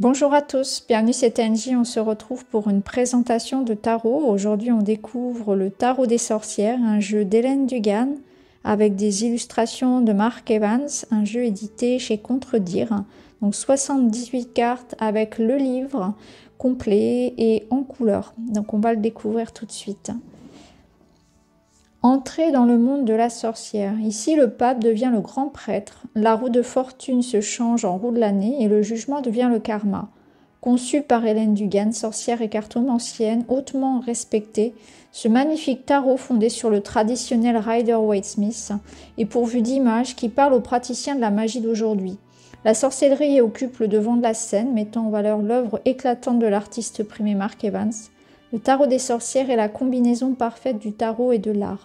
Bonjour à tous, bienvenue c'est Angie, on se retrouve pour une présentation de tarot. Aujourd'hui on découvre le Tarot des sorcières, un jeu d'Hélène Dugan avec des illustrations de Mark Evans, un jeu édité chez Contredire. Donc 78 cartes avec le livre complet et en couleur. Donc on va le découvrir tout de suite. Entrée dans le monde de la sorcière. Ici, le pape devient le grand prêtre. La roue de fortune se change en roue de l'année et le jugement devient le karma. Conçu par Hélène Dugan, sorcière et cartomancienne hautement respectée, ce magnifique tarot fondé sur le traditionnel Rider-Waite-Smith est pourvu d'images qui parlent aux praticiens de la magie d'aujourd'hui. La sorcellerie occupe le devant de la scène, mettant en valeur l'œuvre éclatante de l'artiste primé Mark Evans. Le tarot des sorcières est la combinaison parfaite du tarot et de l'art.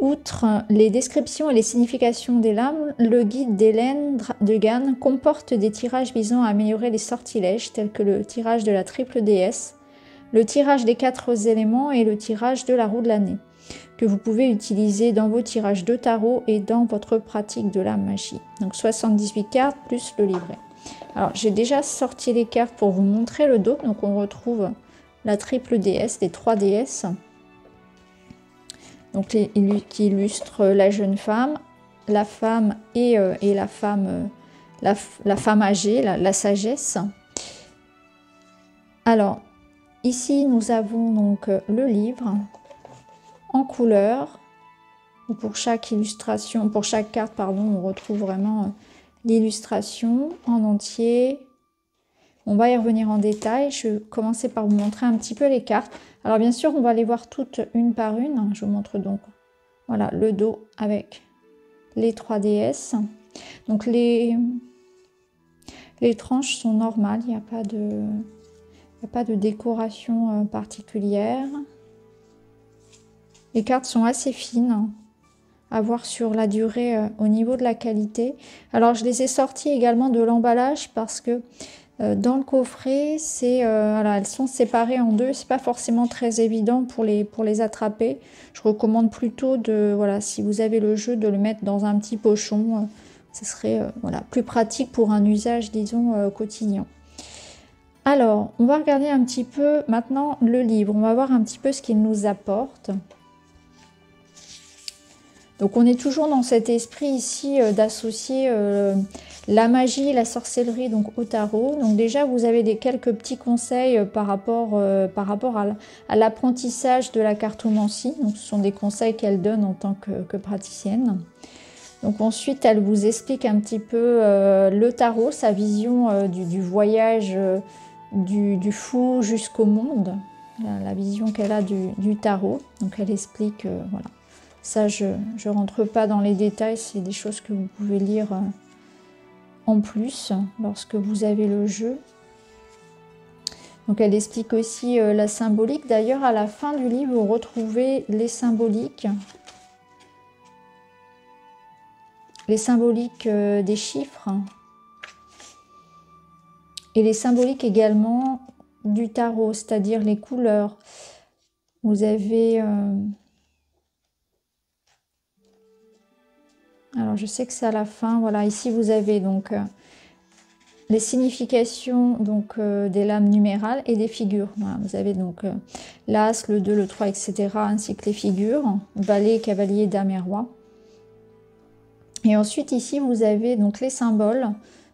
Outre les descriptions et les significations des lames, le guide d'Hélène Dugan comporte des tirages visant à améliorer les sortilèges tels que le tirage de la triple déesse, le tirage des 4 éléments et le tirage de la roue de l'année, que vous pouvez utiliser dans vos tirages de tarot et dans votre pratique de la magie. Donc 78 cartes plus le livret. Alors j'ai déjà sorti les cartes pour vous montrer le dos, donc on retrouve la triple déesse, les 3 déesses, donc qui illustre la jeune femme, la femme et la femme, la femme âgée, la sagesse. Alors ici nous avons donc le livre en couleur. Pour chaque illustration, pour chaque carte, pardon, on retrouve vraiment l'illustration en entier. On va y revenir en détail. Je vais commencer par vous montrer un petit peu les cartes. Alors bien sûr, on va les voir toutes une par une. Je vous montre donc voilà, le dos avec les 3 déesses. Donc les tranches sont normales, il n'y a pas de décoration particulière. Les cartes sont assez fines, à voir sur la durée au niveau de la qualité. Alors je les ai sorties également de l'emballage parce que dans le coffret, voilà, elles sont séparées en deux. C'est pas forcément très évident pour les attraper. Je recommande plutôt voilà, si vous avez le jeu, de le mettre dans un petit pochon. Ce serait voilà, plus pratique pour un usage, disons, quotidien. Alors, on va regarder un petit peu maintenant le livre. On va voir un petit peu ce qu'il nous apporte. Donc on est toujours dans cet esprit ici d'associer la magie, la sorcellerie donc au tarot. Donc déjà vous avez quelques petits conseils par rapport à l'apprentissage de la cartomancie. Donc ce sont des conseils qu'elle donne en tant que praticienne. Donc ensuite elle vous explique un petit peu le tarot, sa vision du voyage du fou jusqu'au monde, la vision qu'elle a du tarot. Donc elle explique voilà. Ça, je ne rentre pas dans les détails, c'est des choses que vous pouvez lire en plus lorsque vous avez le jeu. Donc elle explique aussi la symbolique. D'ailleurs, à la fin du livre, vous retrouvez les symboliques. Les symboliques des chiffres. Et les symboliques également du tarot, c'est-à-dire les couleurs. Vous avez... Alors je sais que c'est à la fin, voilà, ici vous avez donc les significations donc, des lames numérales et des figures. Voilà, vous avez donc l'As, le 2, le 3, etc. ainsi que les figures, valet, cavalier, dame et roi. Et ensuite ici vous avez donc les symboles,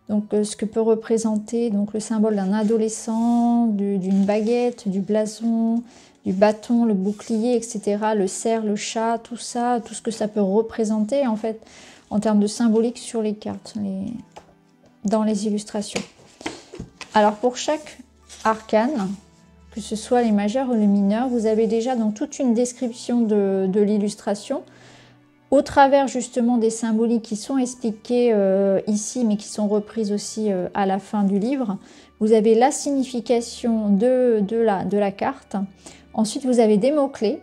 donc ce que peut représenter donc, le symbole d'un adolescent, d'une baguette, du blason, du bâton, le bouclier, etc. Le cerf, le chat, tout ça, tout ce que ça peut représenter en fait en termes de symbolique sur les cartes, dans les illustrations. Alors pour chaque arcane, que ce soit les majeurs ou les mineurs, vous avez déjà donc toute une description de l'illustration au travers justement des symboliques qui sont expliquées ici mais qui sont reprises aussi à la fin du livre. Vous avez la signification de la carte. Ensuite vous avez des mots-clés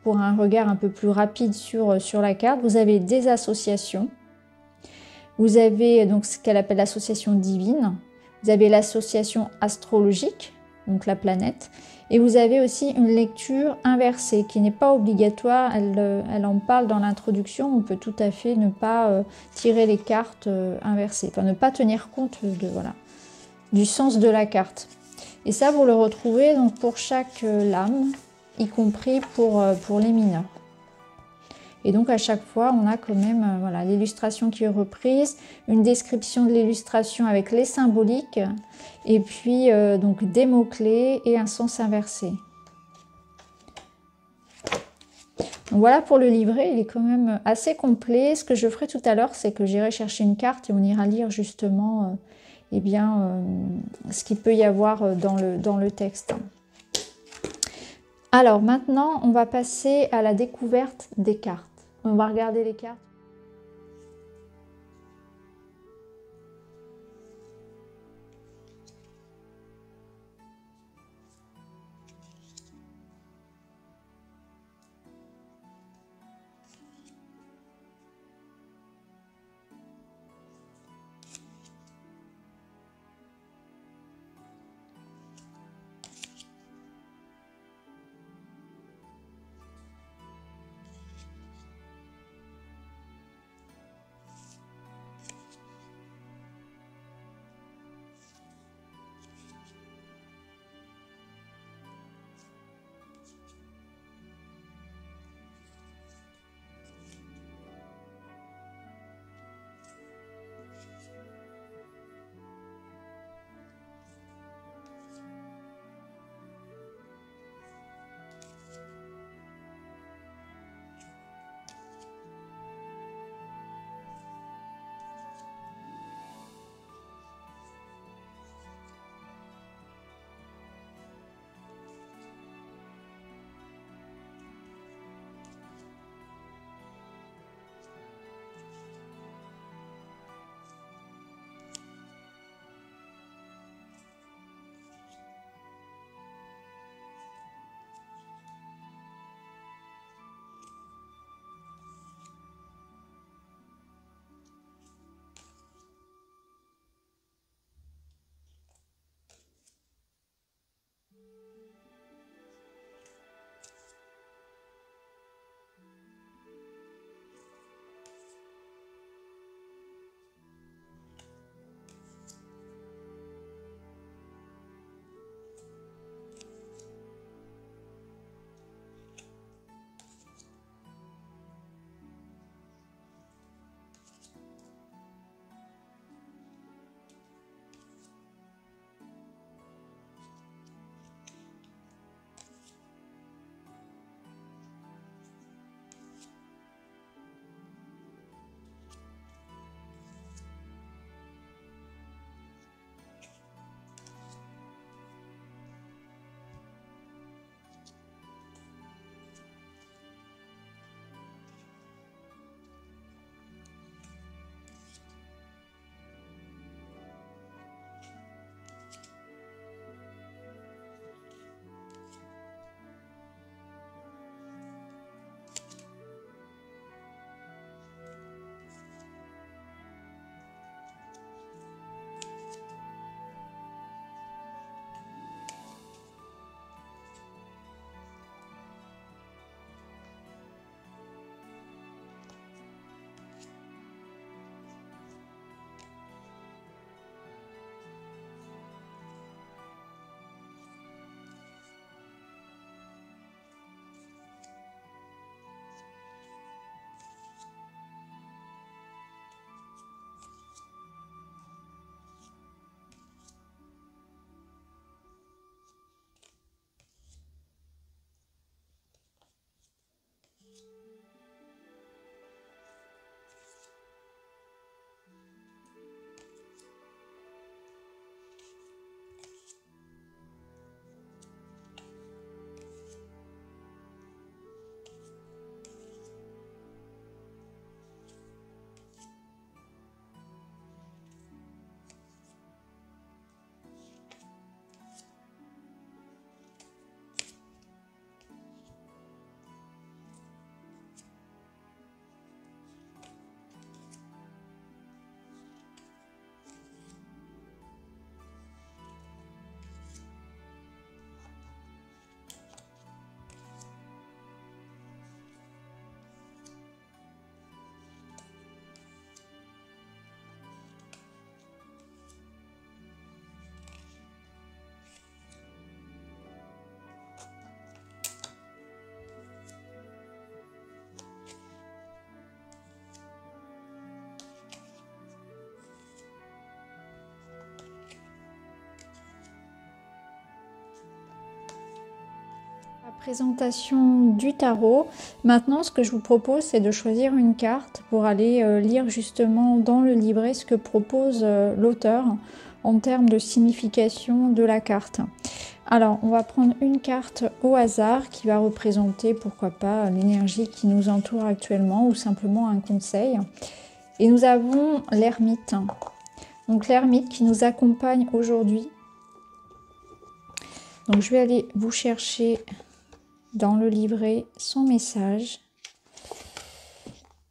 pour un regard un peu plus rapide sur la carte. Vous avez des associations. Vous avez donc ce qu'elle appelle l'association divine. Vous avez l'association astrologique, donc la planète. Et vous avez aussi une lecture inversée qui n'est pas obligatoire. Elle en parle dans l'introduction. On peut tout à fait ne pas tirer les cartes inversées. Enfin, ne pas tenir compte de... Voilà. du sens de la carte. Et ça, vous le retrouvez donc pour chaque lame, y compris pour les mineurs. Et donc à chaque fois, on a quand même voilà, l'illustration qui est reprise, une description de l'illustration avec les symboliques, et puis donc des mots-clés et un sens inversé. Donc voilà pour le livret, il est quand même assez complet. Ce que je ferai tout à l'heure, c'est que j'irai chercher une carte et on ira lire justement eh bien, ce qu'il peut y avoir dans le texte. Alors maintenant, on va passer à la découverte des cartes. On va regarder les cartes. Présentation du tarot. Maintenant, ce que je vous propose, c'est de choisir une carte pour aller lire justement dans le livret ce que propose l'auteur en termes de signification de la carte. Alors, on va prendre une carte au hasard qui va représenter, pourquoi pas, l'énergie qui nous entoure actuellement ou simplement un conseil. Et nous avons l'ermite. Donc, l'ermite qui nous accompagne aujourd'hui. Donc, je vais aller vous chercher dans le livret son message.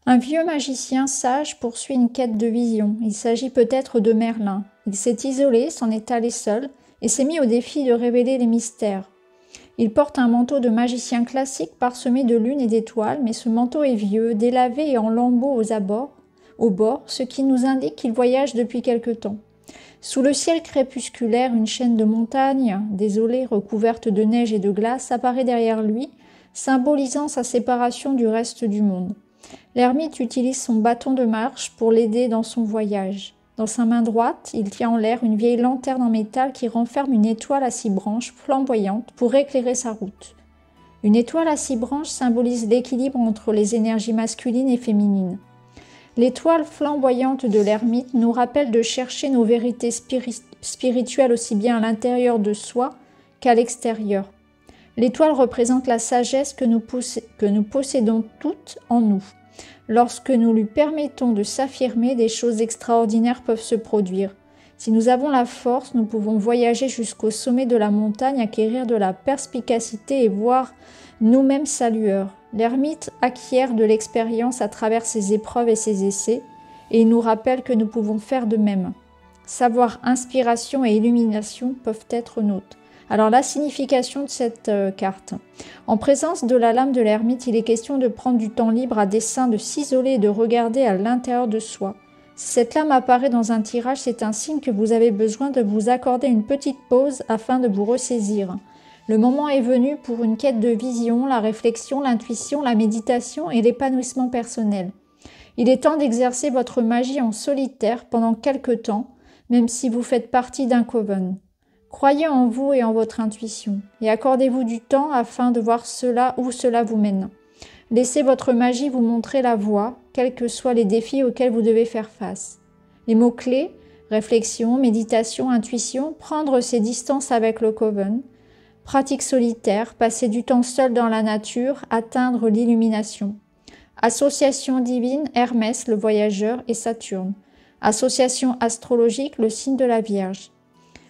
Un vieux magicien sage poursuit une quête de vision. Il s'agit peut-être de Merlin. Il s'est isolé, s'en est allé seul et s'est mis au défi de révéler les mystères. Il porte un manteau de magicien classique parsemé de lunes et d'étoiles, mais ce manteau est vieux, délavé et en lambeaux au bord, ce qui nous indique qu'il voyage depuis quelque temps. Sous le ciel crépusculaire, une chaîne de montagnes, désolées, recouvertes de neige et de glace, apparaît derrière lui, symbolisant sa séparation du reste du monde. L'ermite utilise son bâton de marche pour l'aider dans son voyage. Dans sa main droite, il tient en l'air une vieille lanterne en métal qui renferme une étoile à 6 branches flamboyantes pour éclairer sa route. Une étoile à 6 branches symbolise l'équilibre entre les énergies masculines et féminines. L'étoile flamboyante de l'ermite nous rappelle de chercher nos vérités spirituelles aussi bien à l'intérieur de soi qu'à l'extérieur. L'étoile représente la sagesse que nous possédons toutes en nous. Lorsque nous lui permettons de s'affirmer, des choses extraordinaires peuvent se produire. Si nous avons la force, nous pouvons voyager jusqu'au sommet de la montagne, acquérir de la perspicacité et voir nous-mêmes sa lueur. L'ermite acquiert de l'expérience à travers ses épreuves et ses essais, et il nous rappelle que nous pouvons faire de même. Savoir, inspiration et illumination peuvent être nôtres. Alors la signification de cette carte. En présence de la lame de l'ermite, il est question de prendre du temps libre à dessein de s'isoler et de regarder à l'intérieur de soi. Si cette lame apparaît dans un tirage, c'est un signe que vous avez besoin de vous accorder une petite pause afin de vous ressaisir. Le moment est venu pour une quête de vision, la réflexion, l'intuition, la méditation et l'épanouissement personnel. Il est temps d'exercer votre magie en solitaire pendant quelque temps, même si vous faites partie d'un coven. Croyez en vous et en votre intuition, et accordez-vous du temps afin de voir où cela vous mène. Laissez votre magie vous montrer la voie, quels que soient les défis auxquels vous devez faire face. Les mots-clés, réflexion, méditation, intuition, prendre ses distances avec le coven, pratique solitaire, passer du temps seul dans la nature, atteindre l'illumination. Association divine, Hermès, le voyageur, et Saturne. Association astrologique, le signe de la Vierge.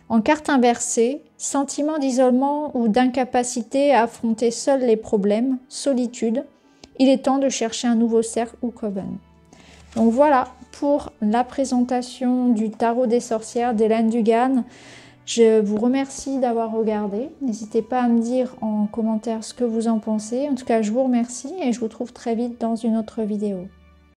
En carte inversée, sentiment d'isolement ou d'incapacité à affronter seul les problèmes, solitude, il est temps de chercher un nouveau cercle ou coven. Donc voilà pour la présentation du tarot des sorcières d'Hélène Dugan. Je vous remercie d'avoir regardé. N'hésitez pas à me dire en commentaire ce que vous en pensez. En tout cas, je vous remercie et je vous retrouve très vite dans une autre vidéo.